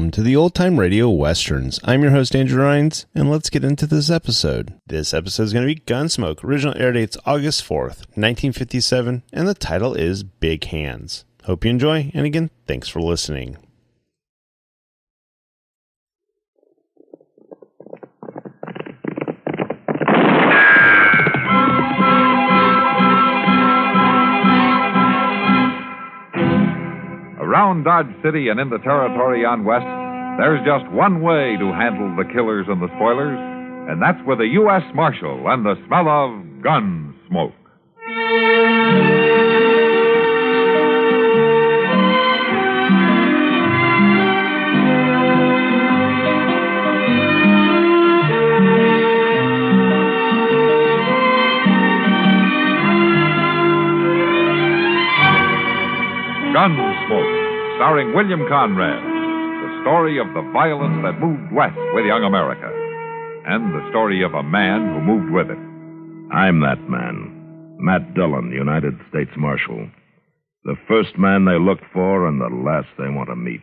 welcome to the Old Time Radio Westerns. I'm your host, Andrew Rhines, and let's get into this episode. This episode is going to be Gunsmoke. Original air date's August 4th, 1957, and the title is Big Hands. Hope you enjoy, and again, thanks for listening. Around Dodge City and in the territory on West, there's just one way to handle the killers and the spoilers, and that's with a U.S. Marshal and the smell of Gunsmoke. Gunsmoke, starring William Conrad, the story of the violence that moved west with young America, and the story of a man who moved with it. I'm that man, Matt Dillon, United States Marshal. The first man they look for and the last they want to meet.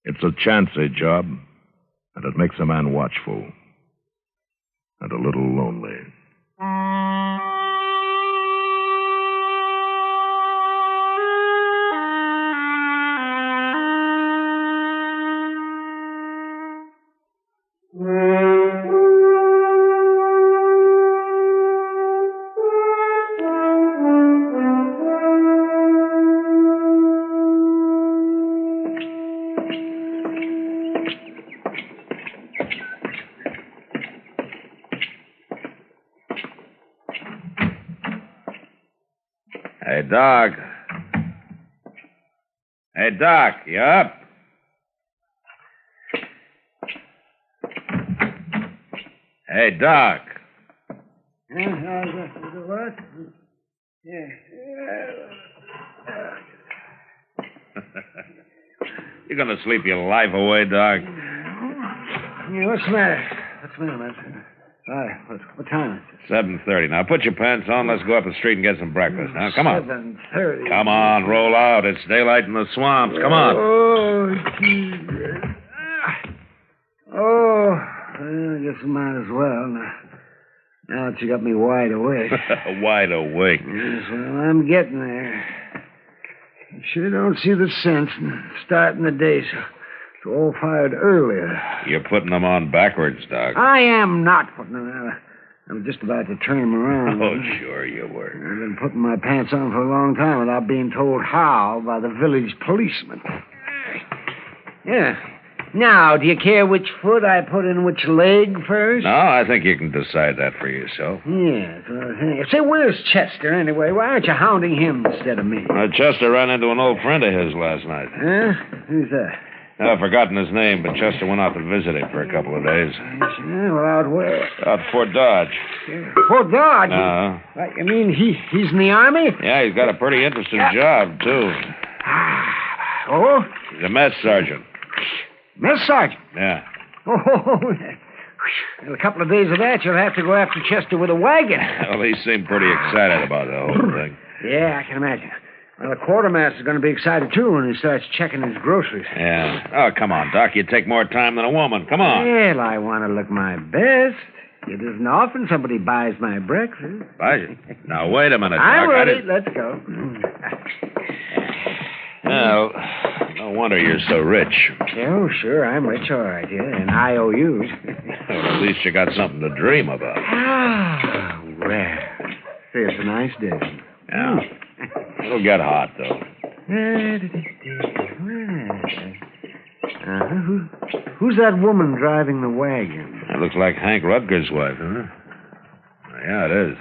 It's a chancy job, and it makes a man watchful and a little lonely. Hey, Doc. Hey, Doc, you up? Hey, Doc. What? Yeah. You gonna sleep your life away, Doc? Yeah, what's the matter? Man? All right, what time is it? 7:30. Now, put your pants on. Let's go up the street and get some breakfast. Now, come on. 7:30. Come on, roll out. It's daylight in the swamps. Come on. Oh, Jesus. I guess I might as well. Now that you got me wide awake. Wide awake. Yes, well, I'm getting there. I sure don't see the sense in starting the day so all fired earlier. You're putting them on backwards, Doc. I am not putting them on. I'm just about to turn them around. Oh, sure you were. I've been putting my pants on for a long time without being told how by the village policeman. Yeah. Now, do you care which foot I put in which leg first? No, I think you can decide that for yourself. Yes. Well, say, where's Chester, anyway? Why aren't you hounding him instead of me? Chester ran into an old friend of his last night. Huh? Who's that? I've forgotten his name, but Chester went out to visit him for a couple of days. Yeah, well, out where? Out Fort Dodge. Fort Dodge? You mean he's in the Army? Yeah, he's got a pretty interesting job, too. Oh? He's a mess sergeant. Mess sergeant? Yeah. Oh, in a couple of days of that, you'll have to go after Chester with a wagon. Well, he seemed pretty excited about the whole thing. Yeah, I can imagine. Well, the quartermaster's going to be excited, too, when he starts checking his groceries. Yeah. Oh, come on, Doc. You take more time than a woman. Come on. Well, I want to look my best. It isn't often somebody buys my breakfast. Buys it? Now, wait a minute, Doc. I'm ready. Let's go. Well, no wonder you're so rich. Oh, sure, I'm rich, all right, yeah, and IOUs. Well, at least you got something to dream about. Ah, well, see, it's a nice day. Yeah. It'll get hot, though. Who's that woman driving the wagon? That looks like Hank Rutger's wife, huh? Yeah, it is.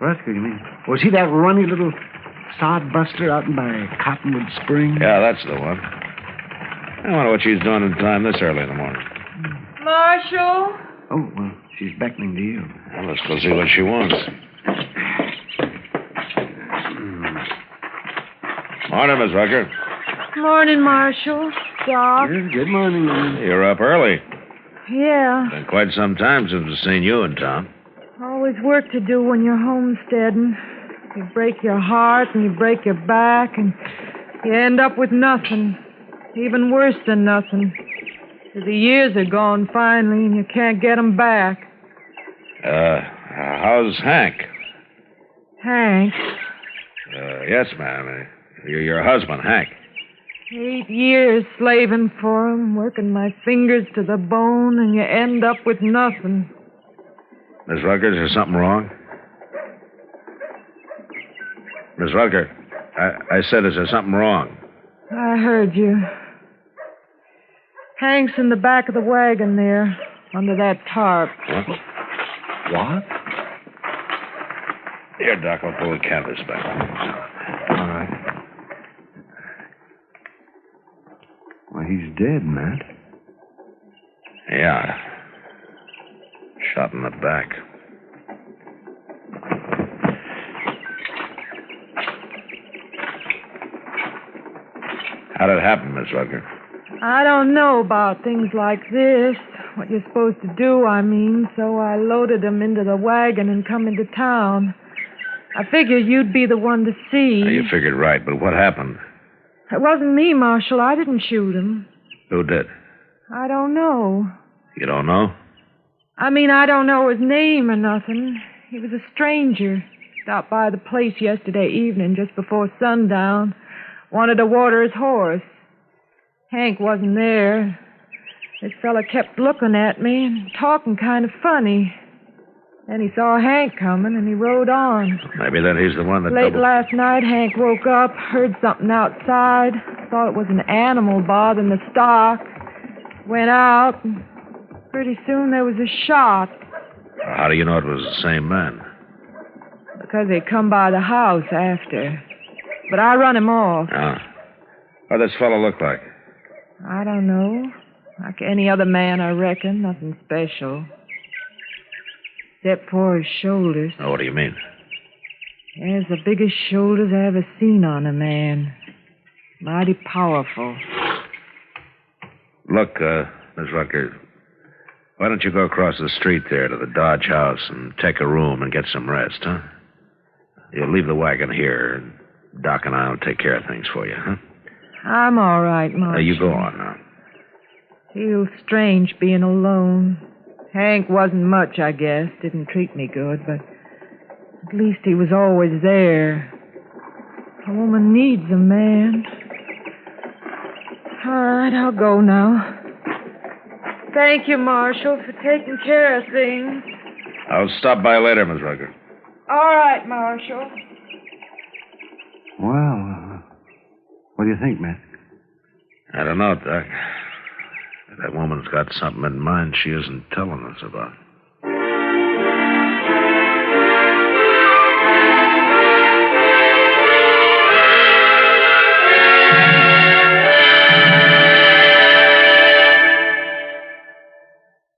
Rutger, you mean? Was he that runny little sodbuster out by Cottonwood Springs? Yeah, that's the one. I wonder what she's doing in time this early in the morning. Marshal? Oh, well, she's beckoning to you. Well, let's go see what she wants. Morning, Miss Rutger. Morning, Marshal. Doc. Yeah, good morning, Mom. You're up early. Yeah. Been quite some time since we've seen you in town. Always work to do when you're homesteading. You break your heart and you break your back and you end up with nothing. Even worse than nothing. The years are gone finally, and you can't get 'em back. How's Hank? Hank, Yes, ma'am. Your husband, Hank. 8 years slaving for 'em, working my fingers to the bone, and you end up with nothing. Miss Rutger, is there something wrong? Miss Rutger, I said, is there something wrong? I heard you. Hank's in the back of the wagon there, under that tarp. What? Here, Doc, I'll pull the canvas back. All right. Well, he's dead, Matt. Yeah. Shot in the back. How'd it happen, Miss Rutger? I don't know about things like this. What you're supposed to do, I mean. So I loaded him into the wagon and come into town. I figured you'd be the one to see. You figured right, but what happened? It wasn't me, Marshal. I didn't shoot him. Who did? I don't know. You don't know? I mean, I don't know his name or nothing. He was a stranger. Stopped by the place yesterday evening, just before sundown. Wanted to water his horse. Hank wasn't there. This fella kept looking at me and talking kind of funny. Then he saw Hank coming, and he rode on. Maybe then he's the one that Late last night, Hank woke up, heard something outside. Thought it was an animal bothering the stock. Went out, and pretty soon there was a shot. How do you know it was the same man? Because they come by the house after. But I run him off. What does this fellow look like? I don't know. Like any other man, I reckon. Nothing special. Except for his shoulders. Oh, what do you mean? There's the biggest shoulders I ever seen on a man. Mighty powerful. Look, Miss Rutger, why don't you go across the street there to the Dodge house and take a room and get some rest, huh? You'll leave the wagon here, and Doc and I will take care of things for you, huh? I'm all right, Marshal. You go on now. Feels strange being alone. Hank wasn't much, I guess. Didn't treat me good, but at least he was always there. A woman needs a man. All right, I'll go now. Thank you, Marshal, for taking care of things. I'll stop by later, Miss Rutger. All right, Marshal. Well, what do you think, Matt? I don't know, Doc. That woman's got something in mind she isn't telling us about.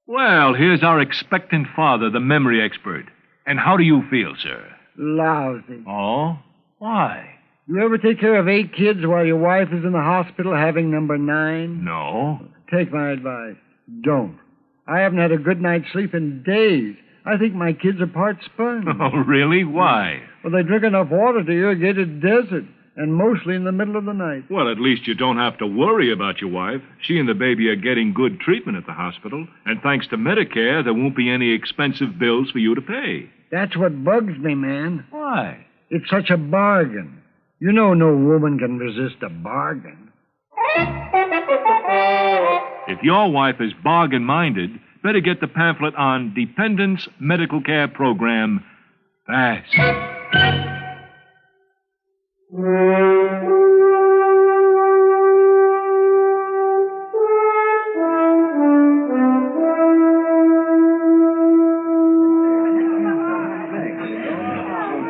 Well, here's our expectant father, the memory expert. And how do you feel, sir? Lousy. Oh? Why? You ever take care of 8 kids while your wife is in the hospital having number 9? No. Take my advice. Don't. I haven't had a good night's sleep in days. I think my kids are part sponge. Oh, really? Why? Well, they drink enough water to irrigate a desert, and mostly in the middle of the night. Well, at least you don't have to worry about your wife. She and the baby are getting good treatment at the hospital. And thanks to Medicare, there won't be any expensive bills for you to pay. That's what bugs me, man. Why? It's such a bargain. You know no woman can resist a bargain. If your wife is bargain-minded, better get the pamphlet on Dependents Medical Care Program fast.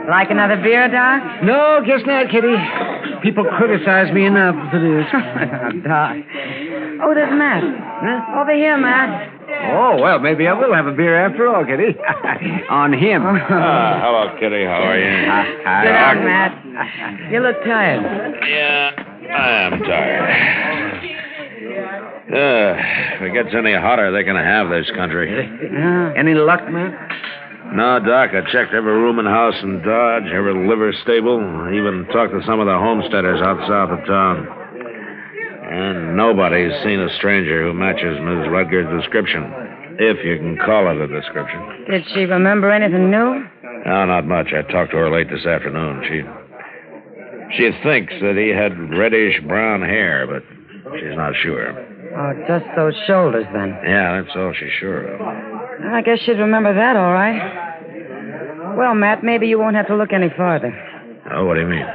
Like another beer, Doc? No, guess not, Kitty. People criticize me enough as it is. Doc. Oh, there's Matt. Huh? Over here, Matt. Oh, well, maybe I will have a beer after all, Kitty. On him. Hello, Kitty. How are you? Sit down, Matt. You look tired. Yeah, I am tired. If it gets any hotter, they're going to have this country. Any luck, man? No, Doc, I checked every room and house in Dodge, every liver stable, even talked to some of the homesteaders out south of town. And nobody's seen a stranger who matches Ms. Rutger's description, if you can call it a description. Did she remember anything new? No, not much. I talked to her late this afternoon. She thinks that he had reddish-brown hair, but she's not sure. Oh, just those shoulders, then. Yeah, that's all she's sure of. I guess she'd remember that, all right. Well, Matt, maybe you won't have to look any farther. Oh, what do you mean?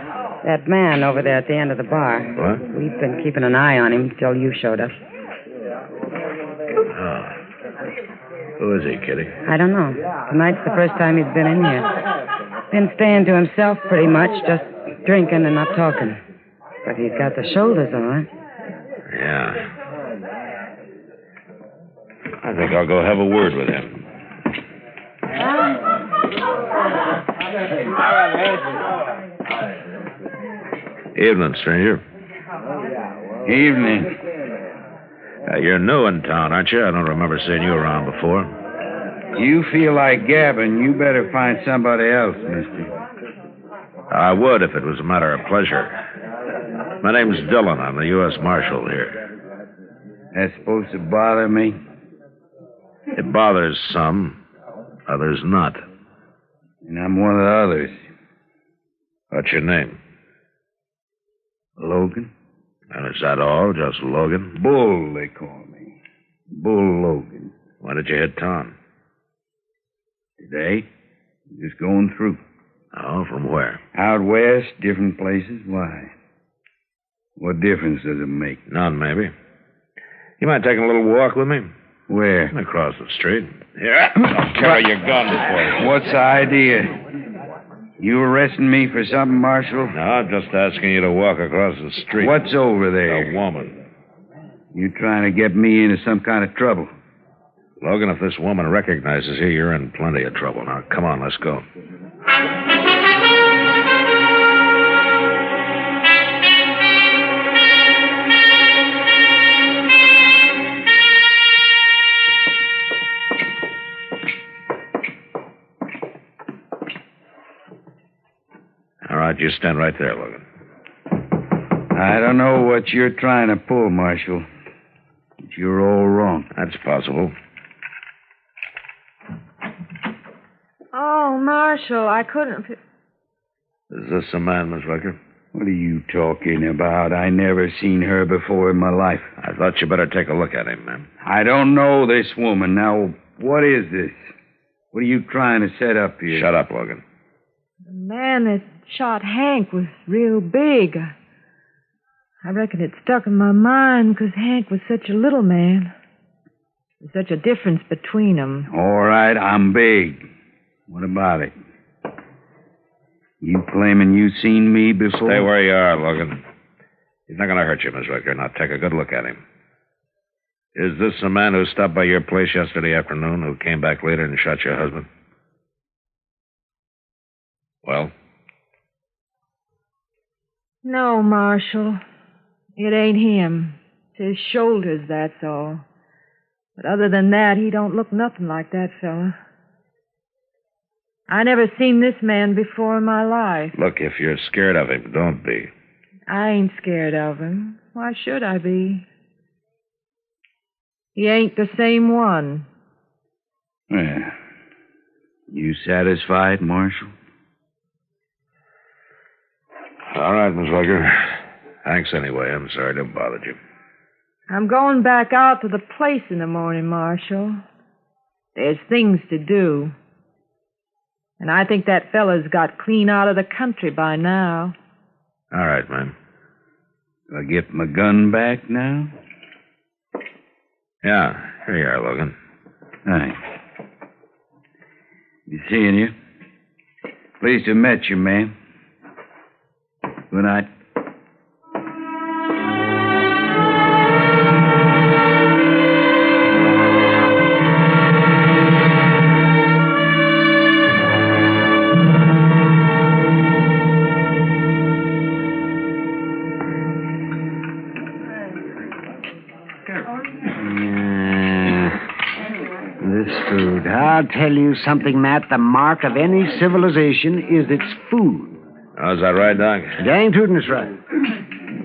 That man over there at the end of the bar. What? We've been keeping an eye on him till you showed up. Oh. Who is he, Kitty? I don't know. Tonight's the first time he's been in here. Been staying to himself pretty much, just drinking and not talking. But he's got the shoulders, all right. Yeah. I think I'll go have a word with him. Evening, stranger. Evening. You're new in town, aren't you? I don't remember seeing you around before. You feel like gabbing, you better find somebody else, mister. I would if it was a matter of pleasure. My name's Dillon. I'm the U.S. Marshal here. That's supposed to bother me? It bothers some, others not. And I'm one of the others. What's your name? Logan? And is that all? Just Logan? Bull, they call me. Bull Logan. When did you hit town? Today? Just going through. Oh, from where? Out west, different places. Why? What difference does it make? None, maybe. You mind taking a little walk with me? Where? Across the street. Here, I'll carry your gun for you. What's the idea? You arresting me for something, Marshal? No, I'm just asking you to walk across the street. What's over there? A woman. You trying to get me into some kind of trouble? Logan, if this woman recognizes you, you're in plenty of trouble. Now, come on, let's go. All right, you stand right there, Logan. I don't know what you're trying to pull, Marshal. But you're all wrong. That's possible. Oh, Marshal, I couldn't... Is this the man, Miss Rucker? What are you talking about? I never seen her before in my life. I thought you better take a look at him, ma'am. I don't know this woman. Now, what is this? What are you trying to set up here? Shut up, Logan. The man that shot Hank was real big. I reckon it stuck in my mind because Hank was such a little man. There's such a difference between them. All right, I'm big. What about it? You claiming you seen me before? Stay where you are, Logan. He's not going to hurt you, Miss Rucker. Now, take a good look at him. Is this the man who stopped by your place yesterday afternoon, who came back later and shot your husband? Well? No, Marshal. It ain't him. It's his shoulders, that's all. But other than that, he don't look nothing like that fella. I never seen this man before in my life. Look, if you're scared of him, don't be. I ain't scared of him. Why should I be? He ain't the same one. Well, you satisfied, Marshal? All right, Miss Rucker. Thanks anyway. I'm sorry to have bothered you. I'm going back out to the place in the morning, Marshal. There's things to do. And I think that fella's got clean out of the country by now. All right, man. Do I get my gun back now? Yeah, here you are, Logan. Thanks. Be seeing you. Pleased to have met you, man. Good night. Food. I'll tell you something, Matt. The mark of any civilization is its food. Oh, is that right, Doc? Dang tootin' it's right.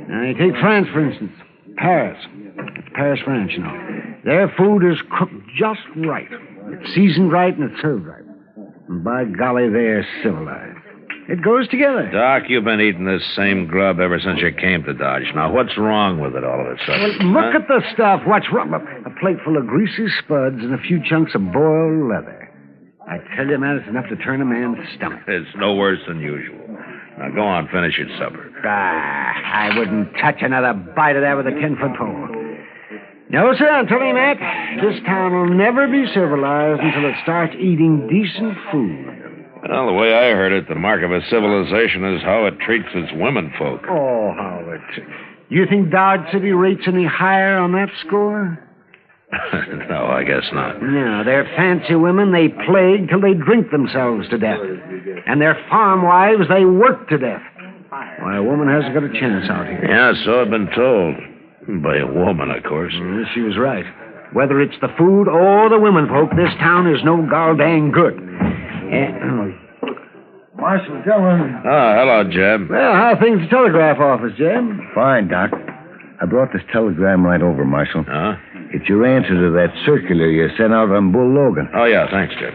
Now, you take France, for instance. Paris. Paris, France, you know. Their food is cooked just right. It's seasoned right and it's served right. And by golly, they're civilized. It goes together. Doc, you've been eating this same grub ever since you came to Dodge. Now, what's wrong with it all of a sudden? Well, look at the stuff. What's wrong? A plate full of greasy spuds and a few chunks of boiled leather. I tell you, man, it's enough to turn a man's stomach. It's no worse than usual. Now, go on, finish your supper. I wouldn't touch another bite of that with a 10-foot pole. No, sir, I'm telling you, Matt, this town will never be civilized until it starts eating decent food. Well, the way I heard it, the mark of a civilization is how it treats its women folk. Oh, Howard. You think Dodge City rates any higher on that score? No, I guess not. No, they're fancy women. They plague till they drink themselves to death. And their farm wives, they work to death. Why, a woman hasn't got a chance out here. Yeah, so I've been told. By a woman, of course. She was right. Whether it's the food or the women folk, this town is no goddamn good. Marshal Dillon. Oh, hello, Jeb. Well, how are things at the telegraph office, Jeb? Fine, Doc. I brought this telegram right over, Marshal. Huh? It's your answer to that circular you sent out on Bull Logan. Oh, yeah, thanks, Jeb.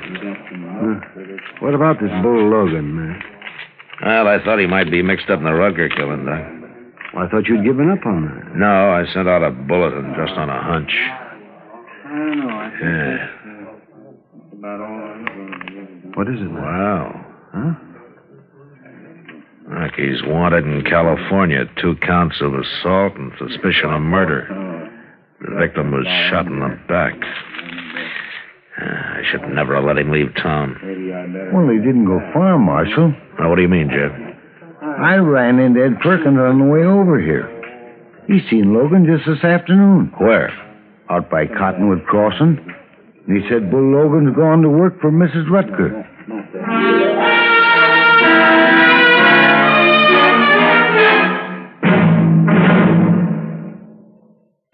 What about this Bull Logan, man? Well, I thought he might be mixed up in the Rutger killing, Doc. Well, I thought you'd given up on her. No, I sent out a bulletin just on a hunch. Yeah. What is it, man? Wow. Huh? Look, he's wanted in California. 2 counts of assault and suspicion of murder. The victim was shot in the back. I should never have let him leave town. Well, he didn't go far, Marshal. Now, what do you mean, Jeb? I ran into Ed Perkins on the way over here. He seen Logan just this afternoon. Where? Out by Cottonwood Crossing. He said Bull Logan's gone to work for Mrs. Rutger.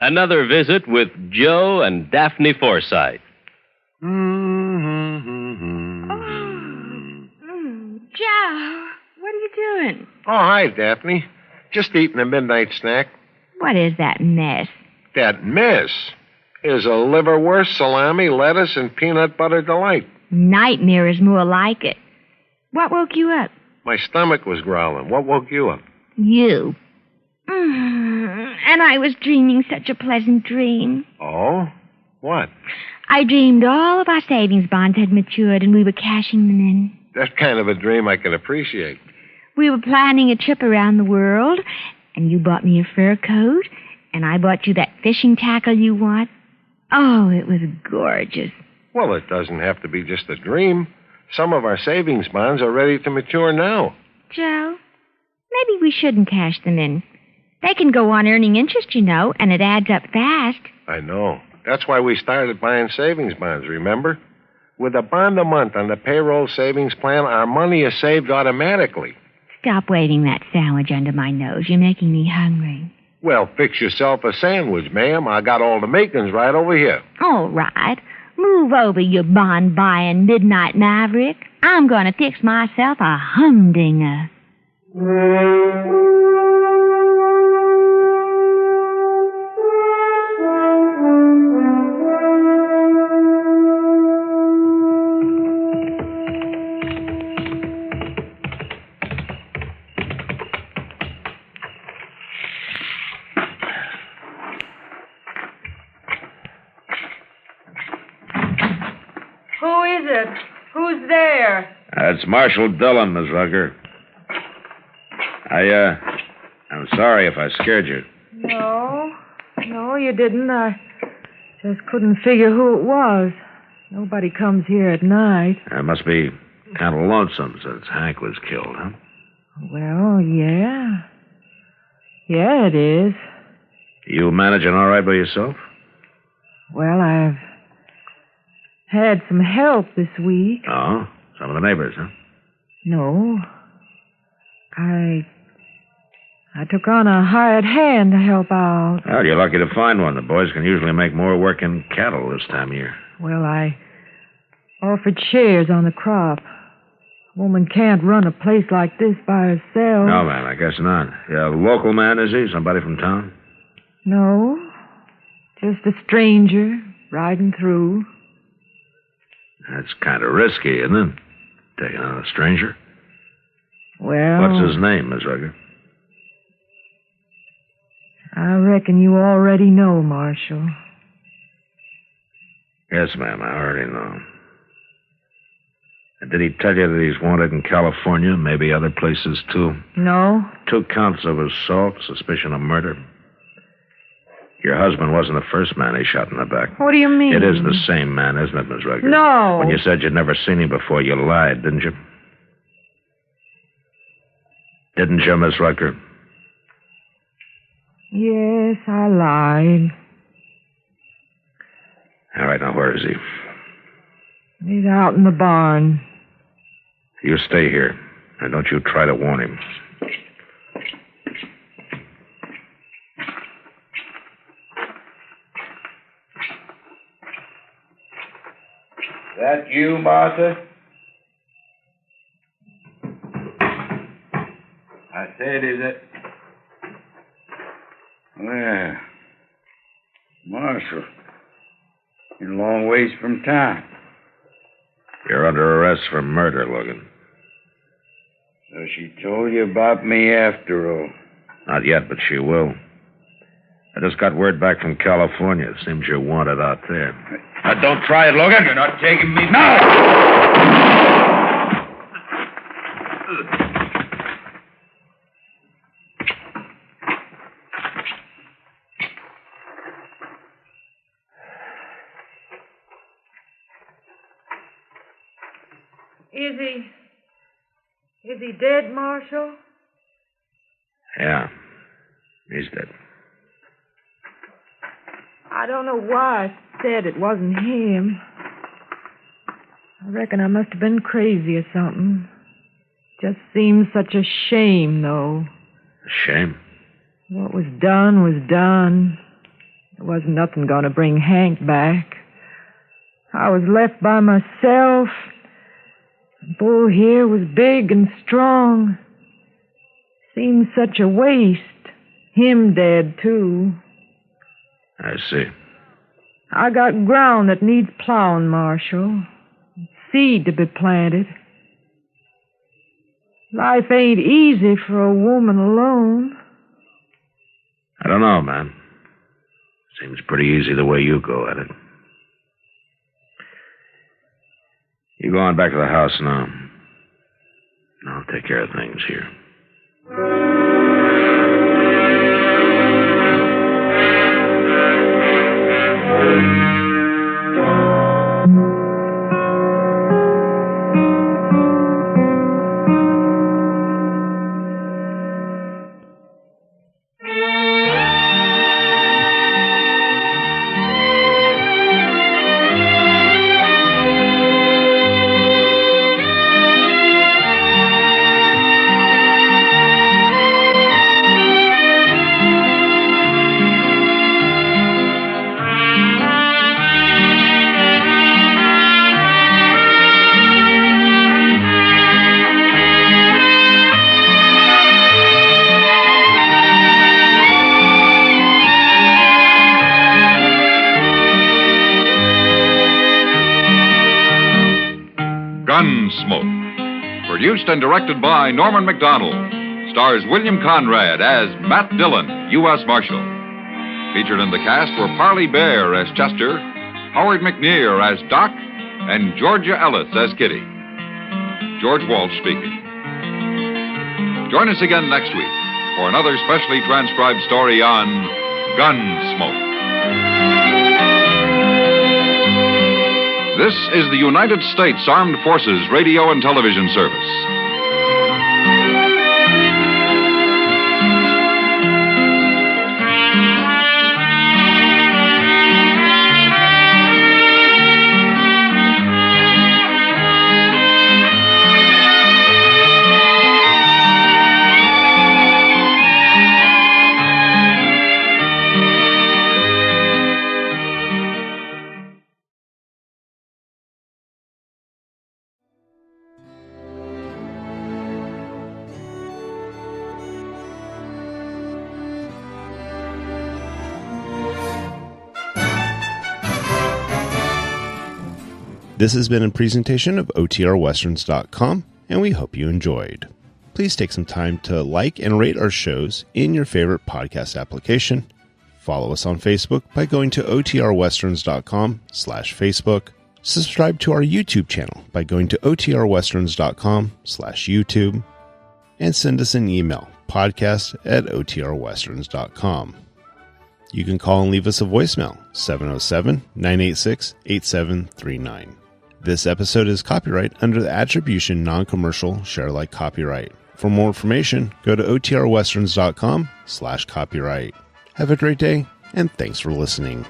Another visit with Joe and Daphne Forsythe. Joe, what are you doing? Oh, hi, Daphne. Just eating a midnight snack. What is that mess? That mess is a liverwurst, salami, lettuce, and peanut butter delight. Nightmare is more like it. What woke you up? My stomach was growling. What woke you up? You. And I was dreaming such a pleasant dream. Oh? What? I dreamed all of our savings bonds had matured and we were cashing them in. That kind of a dream I can appreciate. We were planning a trip around the world, and you bought me a fur coat, and I bought you that fishing tackle you want. Oh, it was gorgeous. Well, it doesn't have to be just a dream. Some of our savings bonds are ready to mature now. Joe, maybe we shouldn't cash them in. They can go on earning interest, you know, and it adds up fast. I know. That's why we started buying savings bonds, remember? With a bond a month on the payroll savings plan, our money is saved automatically. Stop waving that sandwich under my nose. You're making me hungry. Well, fix yourself a sandwich, ma'am. I got all the makings right over here. All right. Move over, you bond-buying midnight maverick. I'm going to fix myself a humdinger. Who is it? Who's there? It's Marshal Dillon, Miss Rutger. I'm sorry if I scared you. No, you didn't. I just couldn't figure who it was. Nobody comes here at night. It must be kind of lonesome since Hank was killed, huh? Well, yeah. Yeah, it is. You managing all right by yourself? Well, I've had some help this week. Oh? Some of the neighbors, huh? No. I took on a hired hand to help out. Well, you're lucky to find one. The boys can usually make more work in cattle this time of year. Well, I offered shares on the crop. A woman can't run a place like this by herself. No, man, I guess not. Yeah, a local man, is he? Somebody from town? No, just a stranger riding through. That's kind of risky, isn't it? Taking on a stranger. Well... What's his name, Miss Rucker? I reckon you already know, Marshal. Yes, ma'am, I already know. And did he tell you that he's wanted in California, maybe other places, too? No. 2 counts of assault, suspicion of murder. Your husband wasn't the first man he shot in the back. What do you mean? It is the same man, isn't it, Miss Rucker? No. When you said you'd never seen him before, you lied, didn't you? Didn't you, Miss Rucker? Yes, I lied. All right, now where is he? He's out in the barn. You stay here, and don't you try to warn him. That you, Martha? I said, is it? Well, Marshal, you're a long ways from town. You're under arrest for murder, Logan. So she told you about me after all. Not yet, but she will. I just got word back from California. Seems you're wanted out there. Now, don't try it, Logan. You're not taking me now. Is he dead, Marshal? Yeah, he's dead. I don't know why I said it wasn't him. I reckon I must have been crazy or something. Just seems such a shame, though. A shame? What was done was done. There wasn't nothing going to bring Hank back. I was left by myself. Bull here was big and strong. Seems such a waste. Him dead, too. I see. I got ground that needs plowing, Marshal. Seed to be planted. Life ain't easy for a woman alone. I don't know, man. Seems pretty easy the way you go at it. You go on back to the house now. I'll take care of things here. Gunsmoke, produced and directed by Norman MacDonald, stars William Conrad as Matt Dillon, U.S. Marshal. Featured in the cast were Parley Bear as Chester, Howard McNear as Doc, and Georgia Ellis as Kitty. George Walsh speaking. Join us again next week for another specially transcribed story on Gunsmoke. This is the United States Armed Forces Radio and Television Service. This has been a presentation of OTRWesterns.com, and we hope you enjoyed. Please take some time to like and rate our shows in your favorite podcast application. Follow us on Facebook by going to OTRWesterns.com/Facebook. Subscribe to our YouTube channel by going to OTRWesterns.com/YouTube. And send us an email, podcast@OTRWesterns.com. You can call and leave us a voicemail, 707-986-8739. This episode is copyright under the Attribution Non-Commercial Share Alike copyright. For more information, go to OTRWesterns.com/copyright. Have a great day, and thanks for listening.